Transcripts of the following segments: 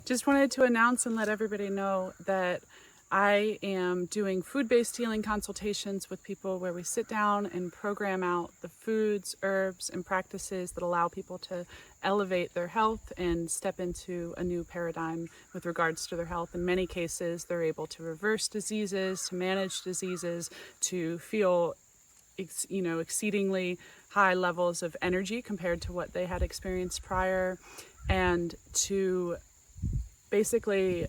Just wanted to announce and let everybody know that I am doing food-based healing consultations with people where we sit down and program out the foods, herbs, and practices that allow people to elevate their health and step into a new paradigm with regards to their health. In many cases, they're able to reverse diseases, to manage diseases, to feel exceedingly high levels of energy compared to what they had experienced prior, and to basically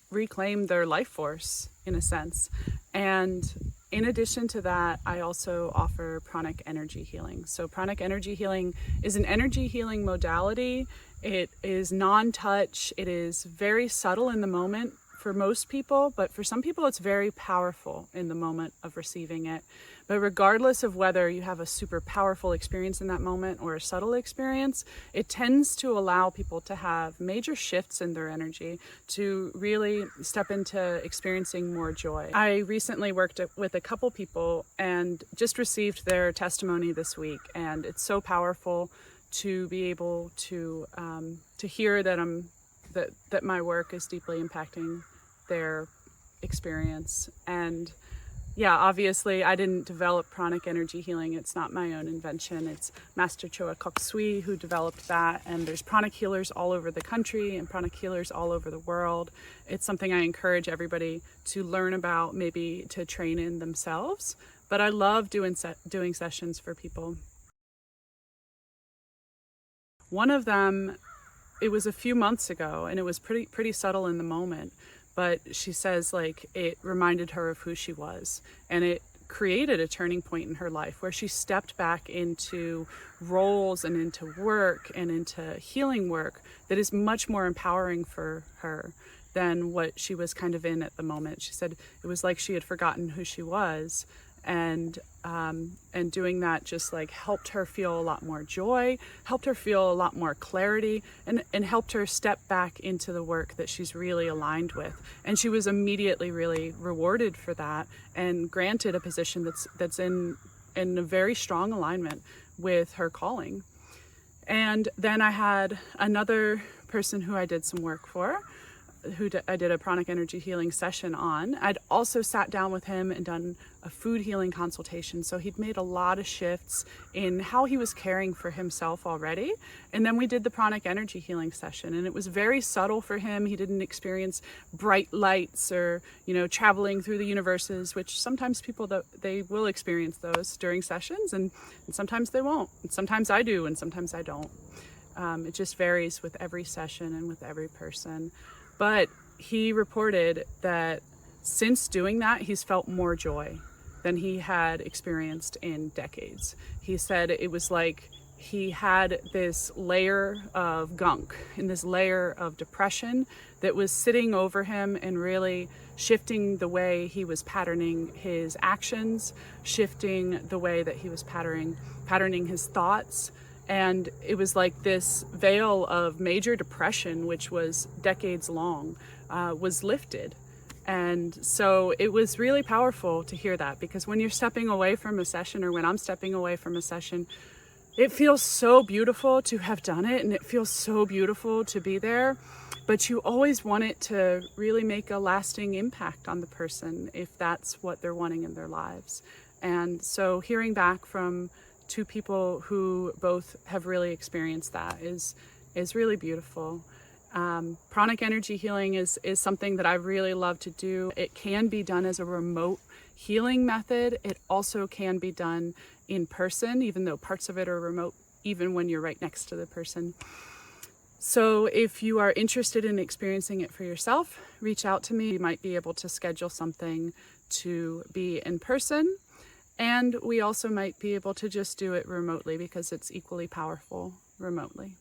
reclaim their life force in a sense. And in addition to that, I also offer pranic energy healing. So pranic energy healing is an energy healing modality. It is non-touch. It is very subtle in the moment for most people, but for some people it's very powerful in the moment of receiving it. But regardless of whether you have a super powerful experience in that moment or a subtle experience, it tends to allow people to have major shifts in their energy, to really step into experiencing more joy. I recently worked with a couple people and just received their testimony this week, and it's so powerful to be able to hear that that my work is deeply impacting their experience. And yeah, obviously I didn't develop pranic energy healing. It's not my own invention. It's Master Choa Kok Sui who developed that. And there's pranic healers all over the country and pranic healers all over the world. It's something I encourage everybody to learn about, maybe to train in themselves. But I love doing sessions for people. One of them, it was a few months ago, and it was pretty subtle in the moment. But she says, like, it reminded her of who she was, and it created a turning point in her life where she stepped back into roles and into work and into healing work that is much more empowering for her than what she was kind of in at the moment. She said it was like she had forgotten who she was, and doing that just like helped her feel a lot more joy, helped her feel a lot more clarity, and helped her step back into the work that she's really aligned with. And she was immediately really rewarded for that and granted a position that's in a very strong alignment with her calling. And then I had another person who I did some work for, I did a pranic energy healing session on. I'd also sat down with him and done a food healing consultation. So he'd made a lot of shifts in how he was caring for himself already. And then we did the pranic energy healing session, and it was very subtle for him. He didn't experience bright lights or, traveling through the universes, which sometimes people, they will experience those during sessions, and sometimes they won't. And sometimes I do, and sometimes I don't. It just varies with every session and with every person. But he reported that since doing that, he's felt more joy than he had experienced in decades. He said it was like he had this layer of gunk and this layer of depression that was sitting over him and really shifting the way he was patterning his actions, shifting the way that he was patterning his thoughts. And it was like this veil of major depression, which was decades long, was lifted. And so it was really powerful to hear that, because when you're stepping away from a session, or when I'm stepping away from a session, it feels so beautiful to have done it, and it feels so beautiful to be there. But you always want it to really make a lasting impact on the person if that's what they're wanting in their lives. And so hearing back from two people who both have really experienced that is really beautiful. Pranic energy healing is something that I really love to do. It can be done as a remote healing method. It also can be done in person, even though parts of it are remote, even when you're right next to the person. So if you are interested in experiencing it for yourself, reach out to me. You might be able to schedule something to be in person. And we also might be able to just do it remotely, because it's equally powerful remotely.